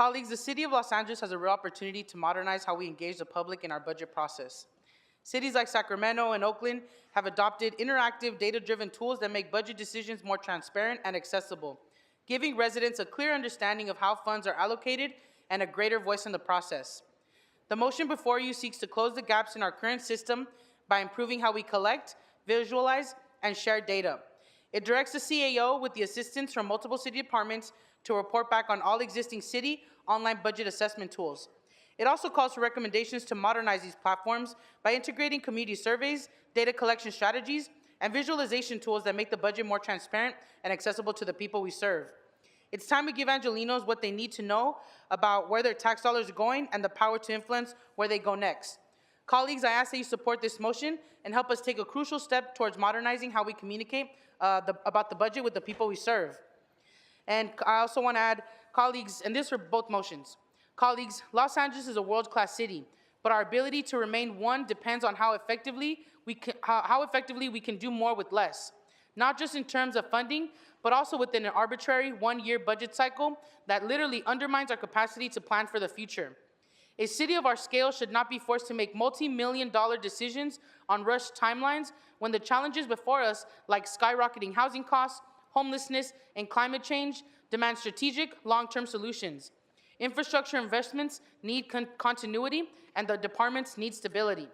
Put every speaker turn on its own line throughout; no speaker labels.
Colleagues, the City of Los Angeles has a real opportunity to modernize how we engage the public in our budget process. Cities like Sacramento and Oakland have adopted interactive, data-driven tools that make budget decisions more transparent and accessible, giving residents a clear understanding of how funds are allocated and a greater voice in the process. The motion before you seeks to close the gaps in our current system by improving how we collect, visualize, and share data. It directs the CAO with the assistance from multiple city departments to report back on all existing city online budget assessment tools. It also calls for recommendations to modernize these platforms by integrating community surveys, data collection strategies, and visualization tools that make the budget more transparent and accessible to the people we serve. It's time to give Angelenos what they need to know about where their tax dollars are going and the power to influence where they go next. Colleagues, I ask that you support this motion and help us take a crucial step towards modernizing how we communicate about the budget with the people we serve. And I also want to add, colleagues, and this for both motions. Colleagues, Los Angeles is a world-class city, but our ability to remain one depends on how effectively we can do more with less, not just in terms of funding, but also within an arbitrary one-year budget cycle that literally undermines our capacity to plan for the future. A city of our scale should not be forced to make multi-million-dollar decisions on rushed timelines when the challenges before us, like skyrocketing housing costs, homelessness, and climate change, demand strategic, long-term solutions. Infrastructure investments need continuity, and the departments need stability.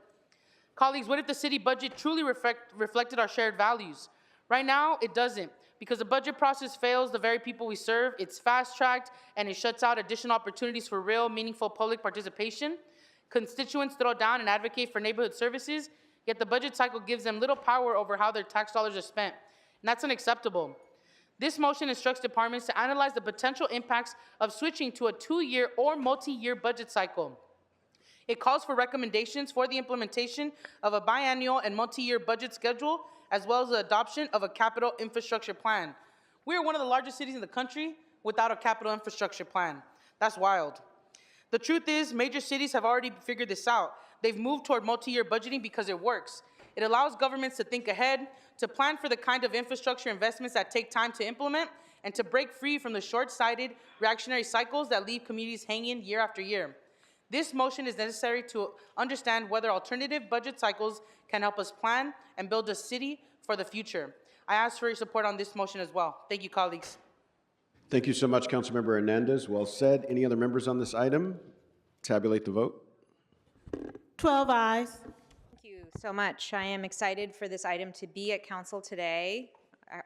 Colleagues, what if the city budget truly reflected our shared values? Right now, it doesn't. Because the budget process fails the very people we serve, it's fast-tracked, and it shuts out additional opportunities for real, meaningful public participation. Constituents throw down and advocate for neighborhood services, yet the budget cycle gives them little power over how their tax dollars are spent. And that's unacceptable. This motion instructs departments to analyze the potential impacts of switching to a 2-year or multi-year budget cycle. It calls for recommendations for the implementation of a biannual and multi-year budget schedule, as well as the adoption of a capital infrastructure plan. We are one of the largest cities in the country without a capital infrastructure plan. That's wild. The truth is, major cities have already figured this out. They've moved toward multi-year budgeting because it works. It allows governments to think ahead, to plan for the kind of infrastructure investments that take time to implement, and to break free from the short-sighted reactionary cycles that leave communities hanging year after year. This motion is necessary to understand whether alternative budget cycles can help us plan and build a city for the future. I ask for your support on this motion as well. Thank you, colleagues.
Thank you so much, Councilmember Hernandez. Well said. Any other members on this item? Tabulate the vote.
12 ayes.
Thank you so much. I am excited for this item to be at council today,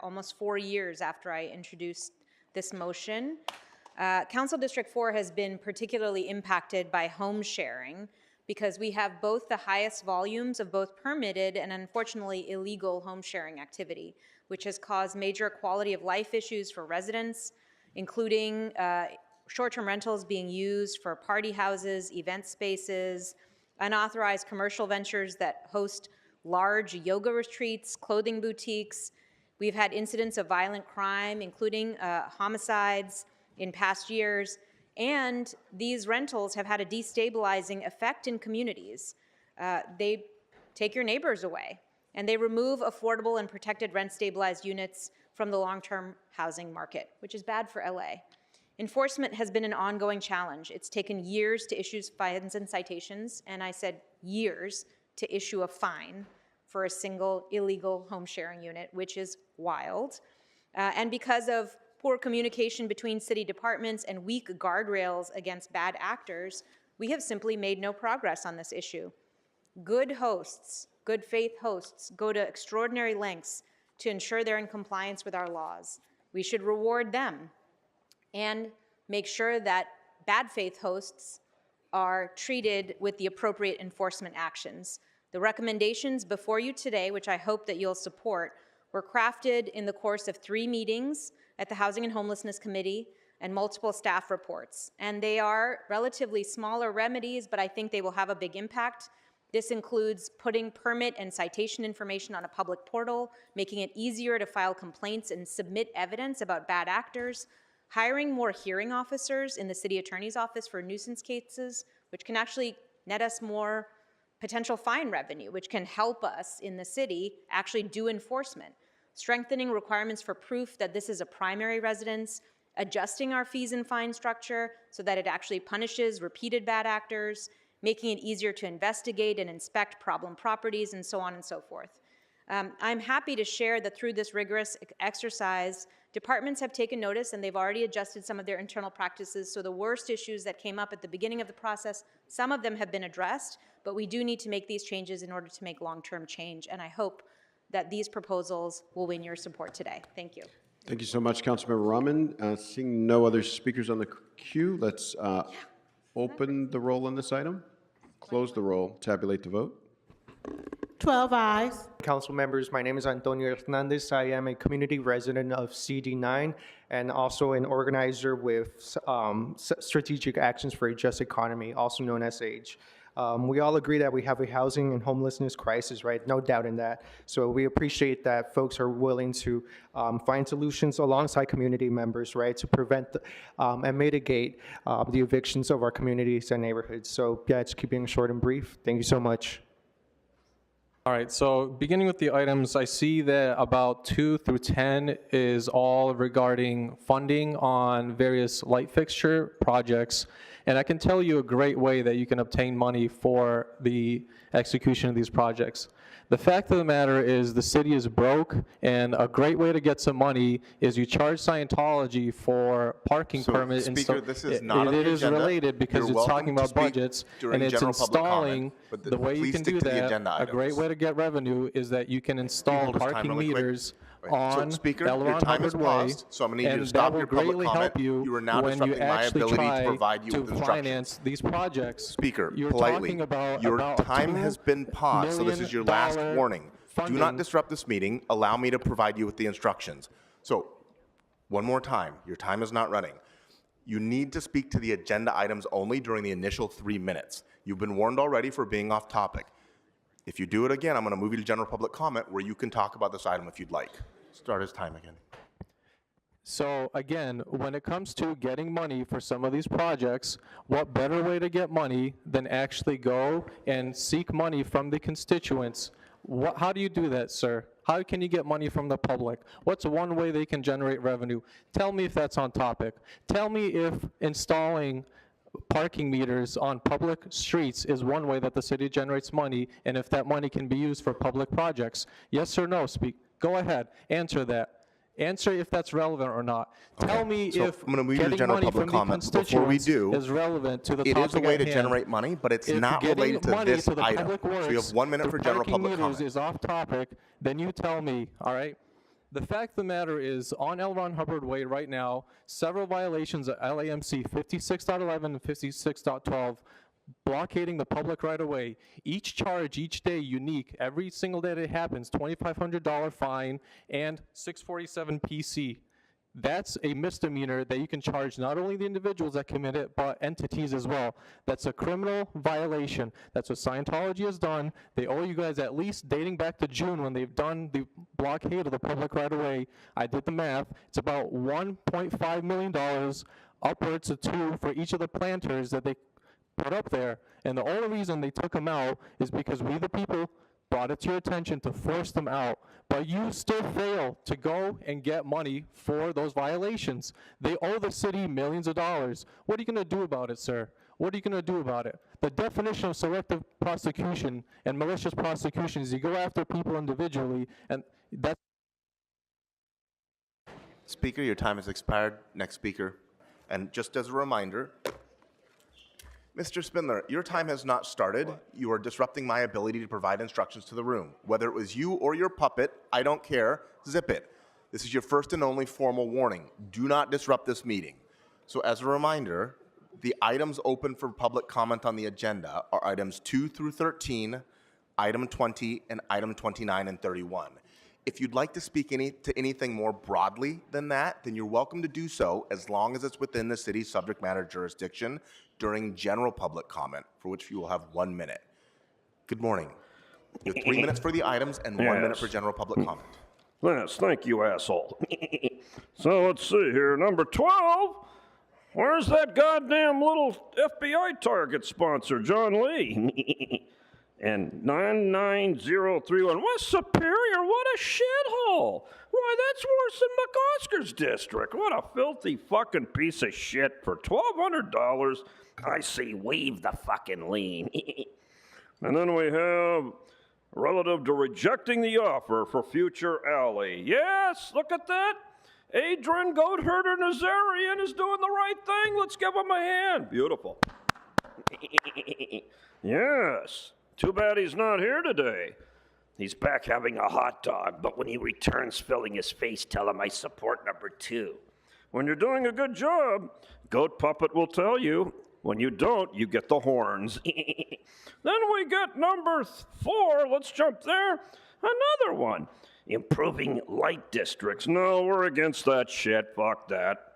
almost 4 years after I introduced this motion. Council District 4 has been particularly impacted by home sharing because we have both the highest volumes of both permitted and unfortunately illegal home sharing activity, which has caused major quality of life issues for residents, including short-term rentals being used for party houses, event spaces, unauthorized commercial ventures that host large yoga retreats, clothing boutiques. We've had incidents of violent crime, including homicides, in past years, and these rentals have had a destabilizing effect in communities. They take your neighbors away, and they remove affordable and protected rent-stabilized units from the long-term housing market, which is bad for LA. Enforcement has been an ongoing challenge. It's taken years to issue fines and citations, and I said years to issue a fine for a single illegal home sharing unit, which is wild. And because of poor communication between city departments and weak guardrails against bad actors, we have simply made no progress on this issue. Good hosts, good faith hosts, go to extraordinary lengths to ensure they're in compliance with our laws. We should reward them and make sure that bad faith hosts are treated with the appropriate enforcement actions. The recommendations before you today, which I hope that you'll support, were crafted in the course of 3 meetings at the Housing and Homelessness Committee and multiple staff reports. And they are relatively smaller remedies, but I think they will have a big impact. This includes putting permit and citation information on a public portal, making it easier to file complaints and submit evidence about bad actors, hiring more hearing officers in the city attorney's office for nuisance cases, which can actually net us more potential fine revenue, which can help us in the city actually do enforcement. Strengthening requirements for proof that this is a primary residence, adjusting our fees and fine structure so that it actually punishes repeated bad actors, making it easier to investigate and inspect problem properties, and so on and so forth. I'm happy to share that through this rigorous exercise, departments have taken notice and they've already adjusted some of their internal practices. So the worst issues that came up at the beginning of the process, some of them have been addressed, but we do need to make these changes in order to make long-term change. And I hope that these proposals will win your support today. Thank you.
Thank you so much, Councilmember Rahman. Seeing no other speakers on the queue, let's open the roll on this item, close the roll, tabulate the vote.
12 ayes.
Council members, my name is Antonio Hernandez. I am a community resident of CD9 and also an organizer with Strategic Actions for a Just Economy, also known as AGE. We all agree that we have a housing and homelessness crisis, right? No doubt in that. So we appreciate that folks are willing to find solutions alongside community members, right, to prevent and mitigate the evictions of our communities and neighborhoods. So yeah, it's keeping it short and brief. Thank you so much.
All right, so beginning with the items, I see that about 2 through 10 is all regarding funding on various light fixture projects. And I can tell you a great way that you can obtain money for the execution of these projects. The fact of the matter is the city is broke, and a great way to get some money is you charge Scientology for parking permits.
Speaker, this is not on the
It is
agenda.
related because
You're
it's
welcome
talking
to
about
speak
budgets,
during
and it's
general public
installing,
comment, but
the way you
please
can
stick
do
to the
that,
agenda
a great
items.
way to get revenue is that you can
Can you
install
hold his time
parking
really quick?
meters
Right. So,
on
Speaker, your
Elron
time has
Hubbard Way,
paused, so I'm gonna need you to
and
stop
that will
your public
greatly
comment.
help you
You are now
when you
disrupting my
actually
ability to
try
provide you
to
with instructions.
finance these projects.
Speaker,
You're
politely,
talking about
your
about
time
$2
has been paused, so this is your last
million
warning. Do
funding.
not disrupt this meeting. Allow me to provide you with the instructions. So, one more time, your time is not running. You need to speak to the agenda items only during the initial 3 minutes. You've been warned already for being off topic. If you do it again, I'm going to move you to general public comment where you can talk about this item if you'd like. Start his time again.
So again, when it comes to getting money for some of these projects, what better way to get money than actually go and seek money from the constituents? How do you do that, sir? How can you get money from the public? What's one way they can generate revenue? Tell me if that's on topic. Tell me if installing parking meters on public streets is one way that the city generates money, and if that money can be used for public projects. Yes or no? Go ahead, answer that. Answer if that's relevant or not. Tell me
So
if
I'm going to move you to
getting
general
money
public
from the
comment. Before we
constituents
do,
is relevant to the
it
topic
is a way
at
to
hand.
generate money, but it's
If
not
getting
related to
money
this
to the
item.
public
So you
works,
have 1 minute
the
for general
parking
public
meters
comment.
is off topic, then you tell me, all right? The fact of the matter is, on L. Ron Hubbard Way right now, several violations of LAMC 56.11 and 56.12 blockading the public right of way. Each charge, each day, unique. Every single day that it happens, $2,500 fine and 647 PC. That's a misdemeanor that you can charge not only the individuals that commit it, but entities as well. That's a criminal violation. That's what Scientology has done. They owe you guys at least dating back to June when they've done the blockade of the public right away. I did the math. It's about $1.5 million, upwards of $2 million for each of the planters that they put up there. And the only reason they took them out is because we, the people, brought it to your attention to force them out. But you still fail to go and get money for those violations. They owe the city millions of dollars. What are you going to do about it, sir? What are you going to do about it? The definition of selective prosecution and malicious prosecution is you go after people individually, and that's...
Speaker, your time has expired. Next speaker. And just as a reminder, Mr. Spindler, your time has not started. You are disrupting my ability to provide instructions to the room. Whether it was you or your puppet, I don't care. Zip it. This is your first and only formal warning. Do not disrupt this meeting. So as a reminder, the items open for public comment on the agenda are items 2 through 13, item 20, and item 29 and 31. If you'd like to speak to anything more broadly than that, then you're welcome to do so as long as it's within the city's subject matter jurisdiction during general public comment, for which you will have 1 minute. Good morning. You have 3 minutes for the items and 1 minute for general public comment.
Yes, thank you, asshole. So let's see here. Number 12. Where's that goddamn little FBI target sponsor, John Lee? and 99031. West Superior, what a shithole. Why, that's worse than McOscar's district. What a filthy fucking piece of shit for $1,200. I say waive the fucking lien. And then we have relative to rejecting the offer for future alley. Yes, look at that. Adrian Goatherder Nazarian is doing the right thing. Let's give him a hand. Beautiful. Yes. Too bad he's not here today. He's back having a hot dog, but when he returns filling his face, tell him I support number 2. When you're doing a good job, Goat Puppet will tell you. When you don't, you get the horns. Then we get number 4. Let's jump there. Another one. Improving light districts. No, we're against that shit. Fuck that.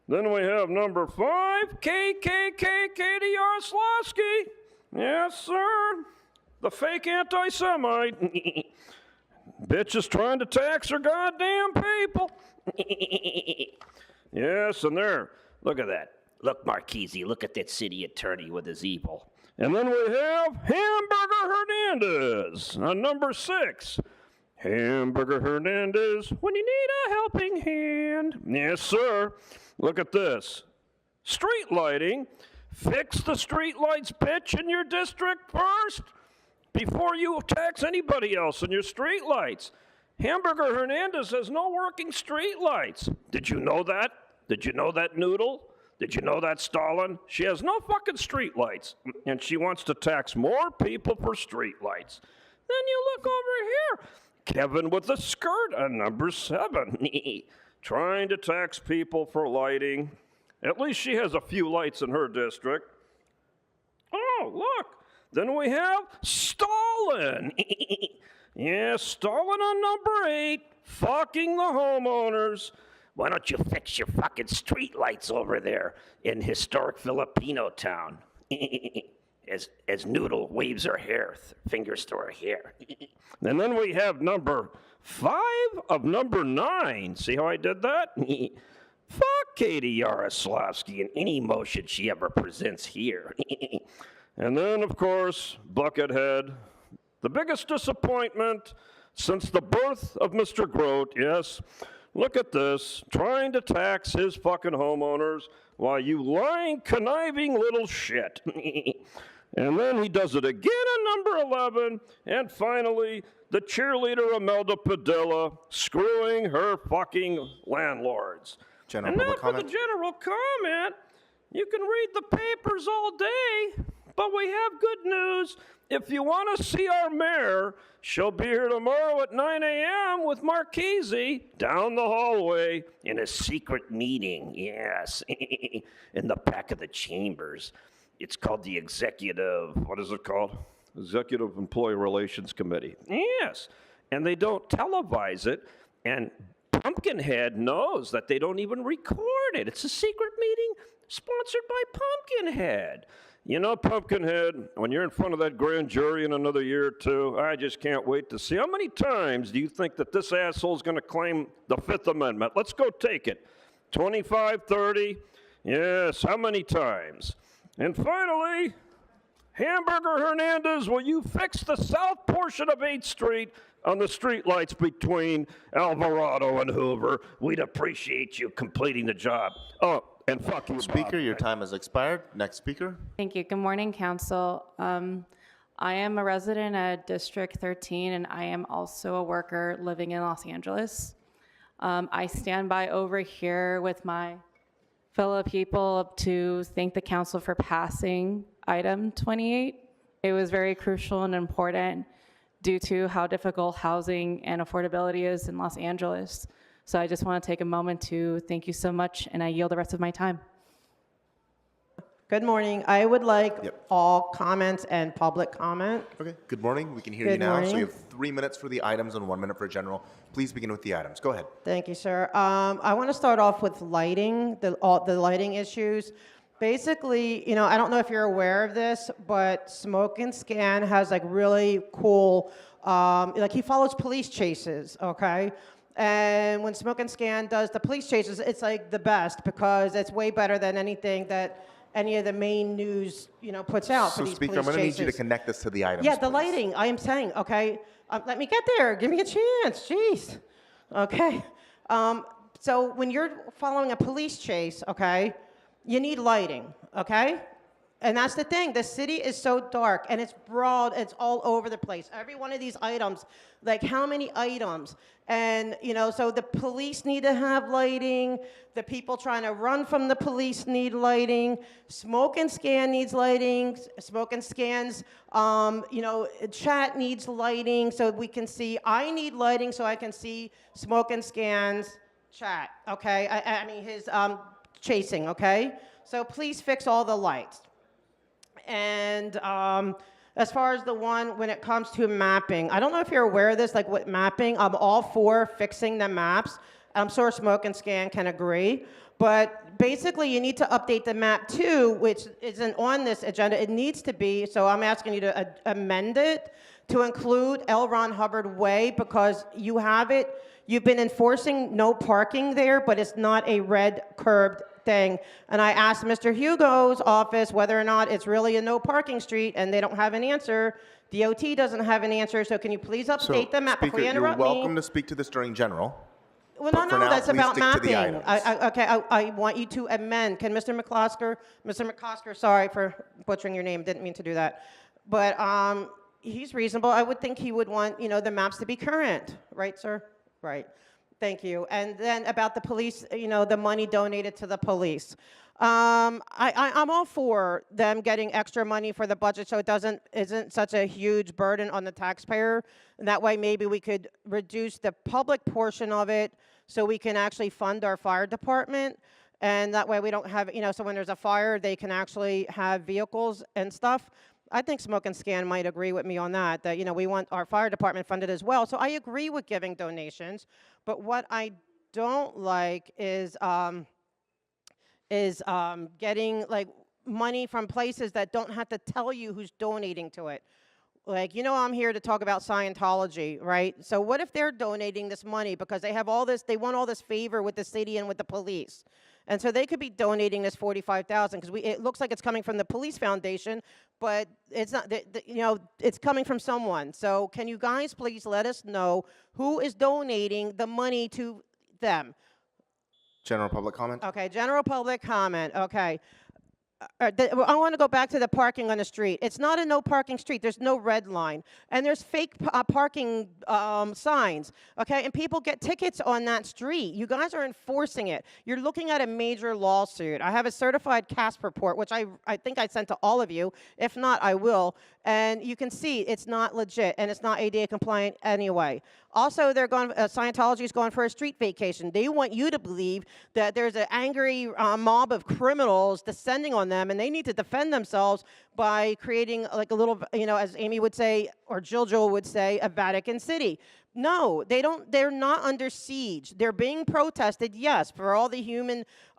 Then we have number 5. KDR Slosky. Yes, sir. The fake anti-Semite. Bitch is trying to tax her goddamn people. Yes, and there. Look at that. Look, Marchese, look at that city attorney with his evil. And then we have Hamburger Hernandez on number 6. Hamburger Hernandez, when you need a helping hand. Yes, sir. Look at this. Street lighting. Fix the street lights, bitch, in your district first before you tax anybody else in your street lights. Hamburger Hernandez has no working street lights. Did you know that? Did you know that, Noodle? Did you know that, Stalin? She has no fucking street lights, and she wants to tax more people for street lights. Then you look over here. Kevin with the skirt on number 7. Trying to tax people for lighting. At least she has a few lights in her district. Oh, look. Then we have Stalin. Yeah, Stalin on number 8. Fucking the homeowners. Why don't you fix your fucking street lights over there in historic Filipino town? As Noodle waves her hair, fingers to her hair. And then we have number 5 of number 9. See how I did that? Fuck Katie Yaroslavsky in any motion she ever presents here. And then, of course, Buckethead, the biggest disappointment since the birth of Mr. Grote, yes. Look at this, trying to tax his fucking homeowners while you lying, conniving little shit. And then he does it again on number 11. And finally, the cheerleader Imelda Padilla screwing her fucking landlords.
General
and now
public
for
comment.
the general comment, you can read the papers all day, but we have good news. If you want to see our mayor, she'll be here tomorrow at 9 a.m. with Marchese down the hallway in a secret meeting, yes, in the back of the chambers. It's called the Executive, what is it called? Executive Employee Relations Committee. Yes, and they don't televise it, and Pumpkinhead knows that they don't even record it. It's a secret meeting sponsored by Pumpkinhead. You know, Pumpkinhead, when you're in front of that grand jury in another year or two, I just can't wait to see. How many times do you think that this asshole's going to claim the Fifth Amendment? Let's go take it. 25, 30? Yes, how many times? And finally, Hamburger Hernandez, will you fix the south portion of 8th Street on the streetlights between Alvarado and Hoover? We'd appreciate you completing the job. Oh, and fuck you,
Speaker,
Bob.
your time has expired. Next speaker.
Thank you. Good morning, Council. I am a resident at District 13, and I am also a worker living in Los Angeles. I stand by over here with my fellow people to thank the Council for passing item 28. It was very crucial and important due to how difficult housing and affordability is in Los Angeles. So I just want to take a moment to thank you so much, and I yield the rest of my time.
Good morning. I would like
Yep.
all comments and public comment.
Okay. Good morning. We can hear you
Good
now. So
morning.
you have 3 minutes for the items and 1 minute for general. Please begin with the items. Go ahead.
Thank you, sir. I want to start off with lighting, the lighting issues. Basically, you know, I don't know if you're aware of this, but Smoke and Scan has like really cool, like he follows police chases, okay? And when Smoke and Scan does the police chases, it's like the best because it's way better than anything that any of the main news, puts out for
So
these
Speaker,
police
I'm going to need you to
chases.
connect this to the items,
Yeah, the
please.
lighting, I am saying, okay? Let me get there. Give me a chance. Jeez. Okay. So when you're following a police chase, okay, you need lighting, okay? And that's the thing. The city is so dark and it's broad. It's all over the place. Every one of these items, like how many items? And, so the police need to have lighting. The people trying to run from the police need lighting. Smoke and scan needs lighting. Smoke and scans, chat needs lighting so we can see. I need lighting so I can see smoke and scans chat, okay? I mean, his chasing, okay? So please fix all the lights. And as far as the one when it comes to mapping, I don't know if you're aware of this, like with mapping, I'm all for fixing the maps. I'm sure Smoke and Scan can agree. But basically, you need to update the map too, which isn't on this agenda. It needs to be, so I'm asking you to amend it to include L. Ron Hubbard Way because you have it. You've been enforcing no parking there, but it's not a red curbed thing. And I asked Mr. Hugo's office whether or not it's really a no parking street, and they don't have an answer. DOT doesn't have an answer, so can you please update the map
Speaker,
before you
you're
interrupt me?
welcome to speak to this during general.
Well,
but for
no,
now,
that's
please
about
stick to the
mapping.
items.
I want you to amend. Can Mr. McCosker, sorry for butchering your name, didn't mean to do that. But he's reasonable. I would think he would want, the maps to be current. Right, sir? Right. Thank you. And then about the police, the money donated to the police. I'm all for them getting extra money for the budget so it isn't such a huge burden on the taxpayer. And that way maybe we could reduce the public portion of it so we can actually fund our fire department. And that way we don't have, so when there's a fire, they can actually have vehicles and stuff. I think Smoke and Scan might agree with me on that, we want our fire department funded as well. So I agree with giving donations, but what I don't like is getting like money from places that don't have to tell you who's donating to it. Like, I'm here to talk about Scientology, right? So what if they're donating this money because they have all this, they want all this favor with the city and with the police? And so they could be donating this $45,000 because it looks like it's coming from the police foundation, but it's not. It's coming from someone. So can you guys please let us know who is donating the money to them?
General public comment?
Okay, general public comment. Okay. I want to go back to the parking on the street. It's not a no parking street. There's no red line. And there's fake parking signs, okay? And people get tickets on that street. You guys are enforcing it. You're looking at a major lawsuit. I have a certified CASP report, which I think I sent to all of you. If not, I will. And you can see it's not legit, and it's not ADA compliant anyway. Also, Scientology is going for a street vacation. They want you to believe that there's an angry mob of criminals descending on them, and they need to defend themselves by creating like a little, as Amy would say, or Jill would say, a Vatican City. No, they don't. They're not under siege. They're being protested, yes, for all the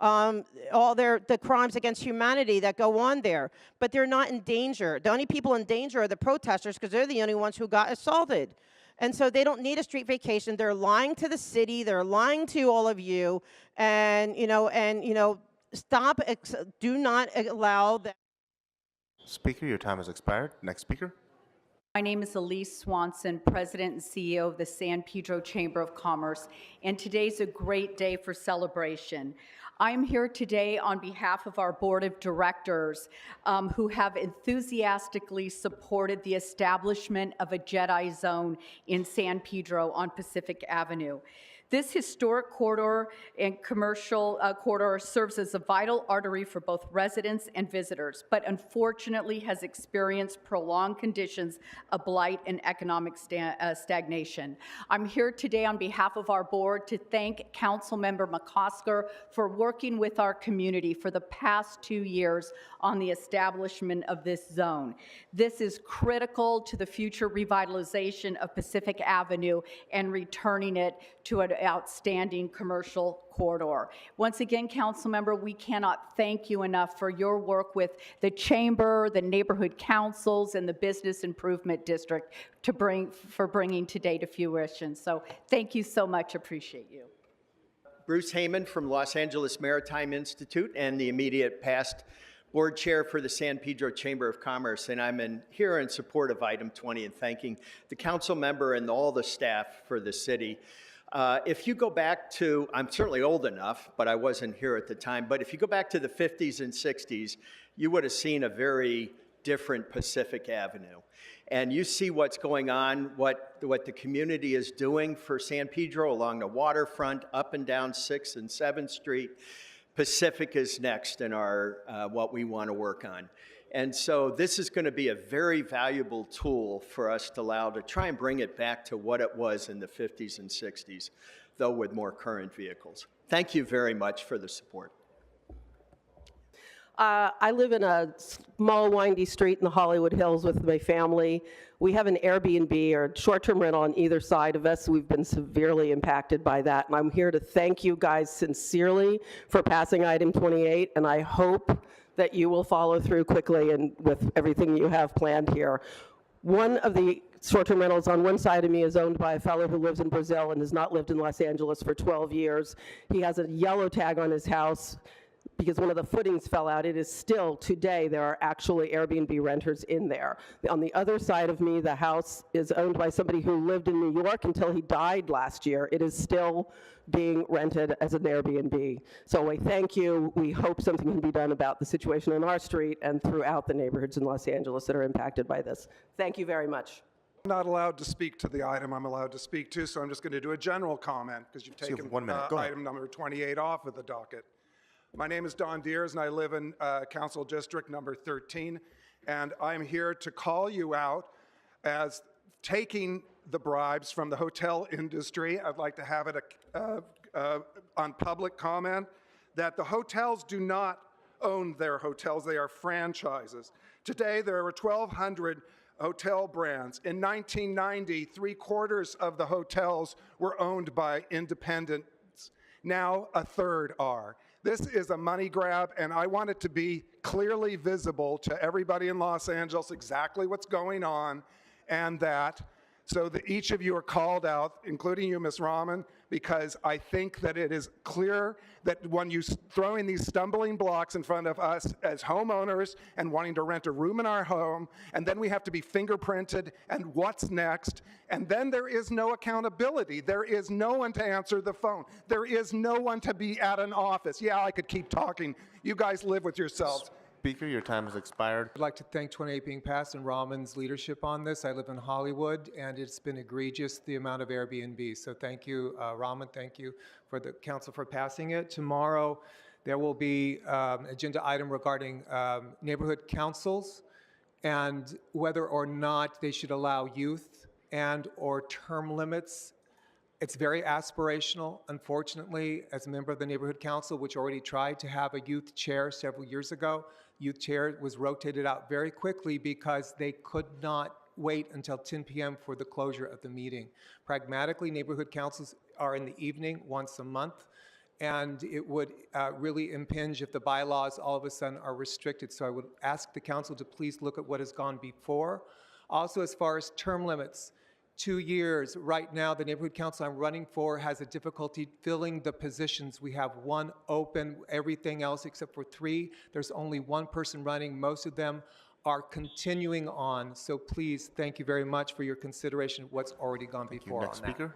the crimes against humanity that go on there. But they're not in danger. The only people in danger are the protesters because they're the only ones who got assaulted. And so they don't need a street vacation. They're lying to the city. They're lying to all of you. And stop. Do not allow that.
Speaker, your time has expired. Next speaker.
My name is Elise Swanson, President and CEO of the San Pedro Chamber of Commerce, and today's a great day for celebration. I'm here today on behalf of our board of directors who have enthusiastically supported the establishment of a Jedi Zone in San Pedro on Pacific Avenue. This historic corridor and commercial corridor serves as a vital artery for both residents and visitors, but unfortunately has experienced prolonged conditions of blight and economic stagnation. I'm here today on behalf of our board to thank Councilmember McCosker for working with our community for the past 2 years on the establishment of this zone. This is critical to the future revitalization of Pacific Avenue and returning it to an outstanding commercial corridor. Once again, Councilmember, we cannot thank you enough for your work with the Chamber, the neighborhood councils, and the Business Improvement District for bringing today to fruition. So thank you so much, appreciate you.
Bruce Heyman from Los Angeles Maritime Institute and the immediate past Board Chair for the San Pedro Chamber of Commerce, and I'm here in support of item 20 and thanking the council member and all the staff for the city. If you go back to, I'm certainly old enough, but I wasn't here at the time, but if you go back to the 50s and 60s, you would have seen a very different Pacific Avenue. And you see what's going on, what the community is doing for San Pedro along the waterfront, up and down 6th and 7th Street. Pacific is next in our what we want to work on. And so this is going to be a very valuable tool for us to try and bring it back to what it was in the 50s and 60s, though with more current vehicles. Thank you very much for the support.
I live in a small, windy street in the Hollywood Hills with my family. We have an Airbnb or short-term rental on either side of us. We've been severely impacted by that, and I'm here to thank you guys sincerely for passing item 28, and I hope that you will follow through quickly and with everything you have planned here. One of the short-term rentals on one side of me is owned by a fellow who lives in Brazil and has not lived in Los Angeles for 12 years. He has a yellow tag on his house because one of the footings fell out. It is still, today, there are actually Airbnb renters in there. On the other side of me, the house is owned by somebody who lived in New York until he died last year. It is still being rented as an Airbnb. So I thank you. We hope something can be done about the situation in our street and throughout the neighborhoods in Los Angeles that are impacted by this. Thank you very much.
I'm not allowed to speak to the item I'm allowed to speak to, so I'm just going to do a general comment because you've taken
1 minute. Go ahead.
item number 28 off of the docket. My name is Don Deers, and I live in Council District number 13, and I'm here to call you out as taking the bribes from the hotel industry. I'd like to have it on public comment that the hotels do not own their hotels. They are franchises. Today, there are 1,200 hotel brands. In 1990, 3/4 of the hotels were owned by independents. Now, a third are. This is a money grab, and I want it to be clearly visible to everybody in Los Angeles exactly what's going on, and that so that each of you are called out, including you, Ms. Rahman, because I think that it is clear that when you throw in these stumbling blocks in front of us as homeowners and wanting to rent a room in our home, and then we have to be fingerprinted, and what's next? And then there is no accountability. There is no one to answer the phone. There is no one to be at an office. Yeah, I could keep talking. You guys live with yourselves.
Speaker, your time has expired.
I'd like to thank 28 being passed and Rahman's leadership on this. I live in Hollywood, and it's been egregious, the amount of Airbnb. So thank you, Rahman. Thank you for the council for passing it. Tomorrow, there will be an agenda item regarding neighborhood councils and whether or not they should allow youth and or term limits. It's very aspirational. Unfortunately, as a member of the neighborhood council, which already tried to have a youth chair several years ago, youth chair was rotated out very quickly because they could not wait until 10 p.m. for the closure of the meeting. Pragmatically, neighborhood councils are in the evening once a month, and it would really impinge if the bylaws all of a sudden are restricted. So I would ask the council to please look at what has gone before. Also, as far as term limits, 2 years. Right now, the neighborhood council I'm running for has a difficulty filling the positions. We have one open, everything else except for 3. There's only one person running. Most of them are continuing on. So please, thank you very much for your consideration of what's already gone before on that.
Next speaker.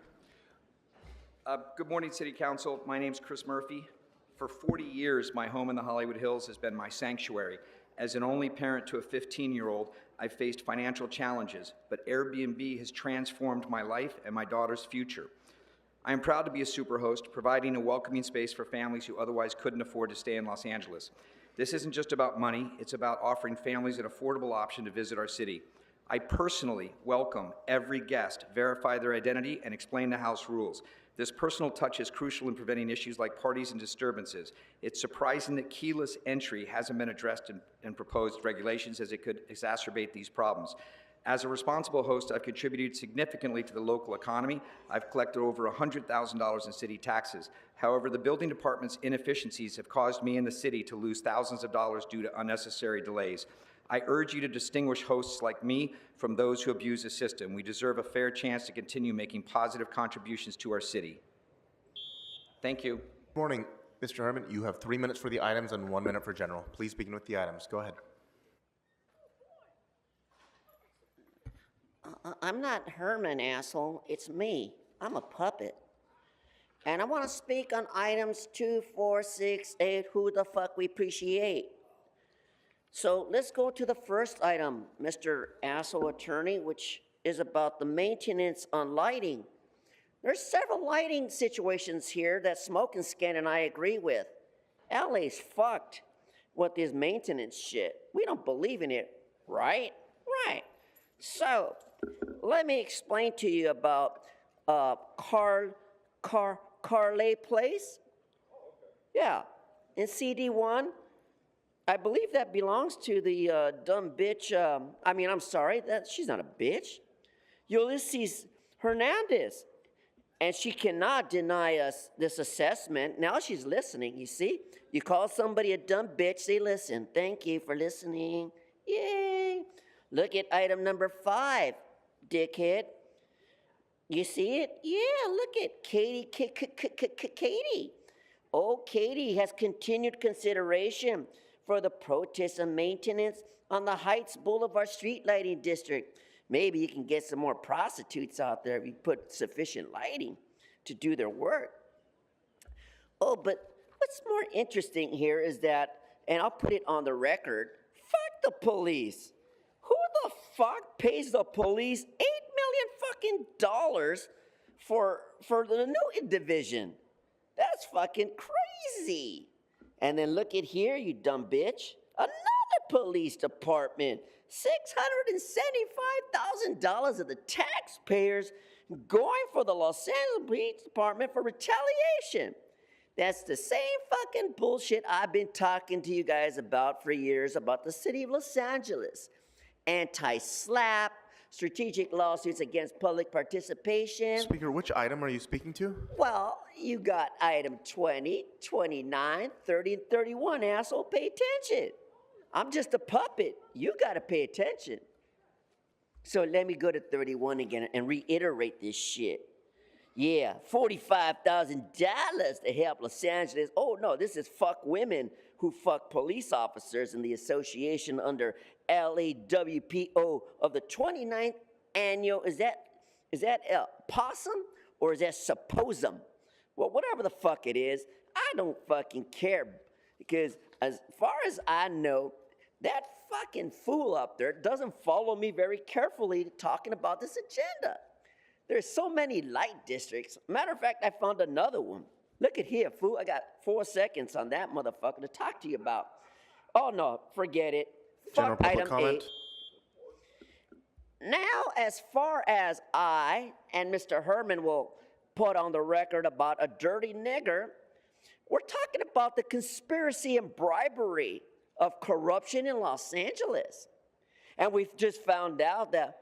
Good morning, City Council. My name's Chris Murphy. For 40 years, my home in the Hollywood Hills has been my sanctuary. As an only parent to a 15-year-old, I've faced financial challenges, but Airbnb has transformed my life and my daughter's future. I am proud to be a superhost, providing a welcoming space for families who otherwise couldn't afford to stay in Los Angeles. This isn't just about money, it's about offering families an affordable option to visit our city. I personally welcome every guest, verify their identity, and explain the house rules. This personal touch is crucial in preventing issues like parties and disturbances. It's surprising that keyless entry hasn't been addressed in proposed regulations, as it could exacerbate these problems. As a responsible host, I've contributed significantly to the local economy. I've collected over $100,000 in city taxes. However, the building department's inefficiencies have caused me and the city to lose thousands of dollars due to unnecessary delays. I urge you to distinguish hosts like me from those who abuse the system. We deserve a fair chance to continue making positive contributions to our city. Thank you.
Morning. Mr. Herman, you have 3 minutes for the items and 1 minute for general. Please begin with the items. Go ahead.
I'm not Herman, asshole. It's me. I'm a puppet. And I want to speak on items 2, 4, 6, 8, who the fuck we appreciate. So let's go to the first item, Mr. Asshole Attorney, which is about the maintenance on lighting. There's several lighting situations here that Smoking Scan and I agree with. LA's fucked with this maintenance shit. We don't believe in it, right? Right. So, let me explain to you about Carlay Place. Yeah, in CD1. I believe that belongs to the dumb bitch, I'm sorry, she's not a bitch. Eunisses Hernandez. And she cannot deny us this assessment. Now she's listening, you see? You call somebody a dumb bitch, they listen. Thank you for listening. Yay. Look at item number 5, dickhead. You see it? Yeah, look at Katie. Katie. Oh, Katie has continued consideration for the protest and maintenance on the Heights Boulevard street lighting district. Maybe you can get some more prostitutes out there if you put sufficient lighting to do their work. Oh, but what's more interesting here is that, and I'll put it on the record, fuck the police. Who the fuck pays the police $8 million fucking for the Newton division? That's fucking crazy. And then look at here, you dumb bitch. Another police department. $675,000 of the taxpayers going for the Los Angeles Police Department for retaliation. That's the same fucking bullshit I've been talking to you guys about for years about the city of Los Angeles. Anti-SLAPP, strategic lawsuits against public participation.
Speaker, which item are you speaking to?
Well, you got item 20, 29, 30, and 31, asshole. Pay attention. I'm just a puppet. You got to pay attention. So let me go to 31 again and reiterate this shit. Yeah, $45,000 to help Los Angeles. Oh, no, this is fuck women who fuck police officers in the association under LAWPO of the 29th annual. Is that possum or is that supposum? Well, whatever the fuck it is, I don't fucking care. Because as far as I know, that fucking fool up there doesn't follow me very carefully talking about this agenda. There's so many light districts. Matter of fact, I found another one. Look at here, fool. I got 4 seconds on that motherfucker to talk to you about. Oh, no, forget it.
General
Fuck
public
item
comment.
8. Now, as far as I and Mr. Herman will put on the record about a dirty nigger, we're talking about the conspiracy and bribery of corruption in Los Angeles. And we've just found out that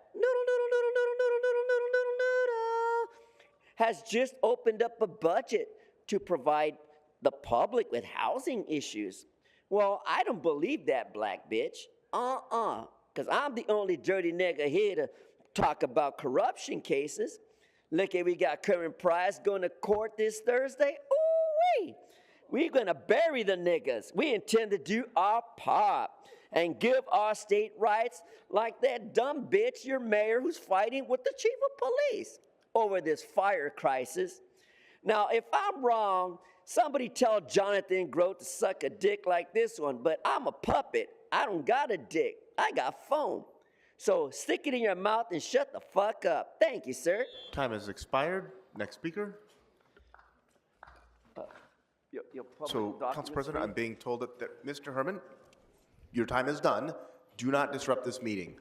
has just opened up a budget to provide the public with housing issues. Well, I don't believe that, black bitch. Because I'm the only dirty nigga here to talk about corruption cases. Look at, we got Curran Price going to court this Thursday. Ooh-wee! We're going to bury the niggas. We intend to do our part and give our state rights like that dumb bitch, your mayor, who's fighting with the chief of police over this fire crisis. Now, if I'm wrong, somebody tell Jonathan Grote to suck a dick like this one, but I'm a puppet. I don't got a dick. I got foam. So stick it in your mouth and shut the fuck up. Thank you, sir.
Time has expired. Next speaker. So, Council President, I'm being told that Mr. Herman, your time is done. Do not disrupt this meeting.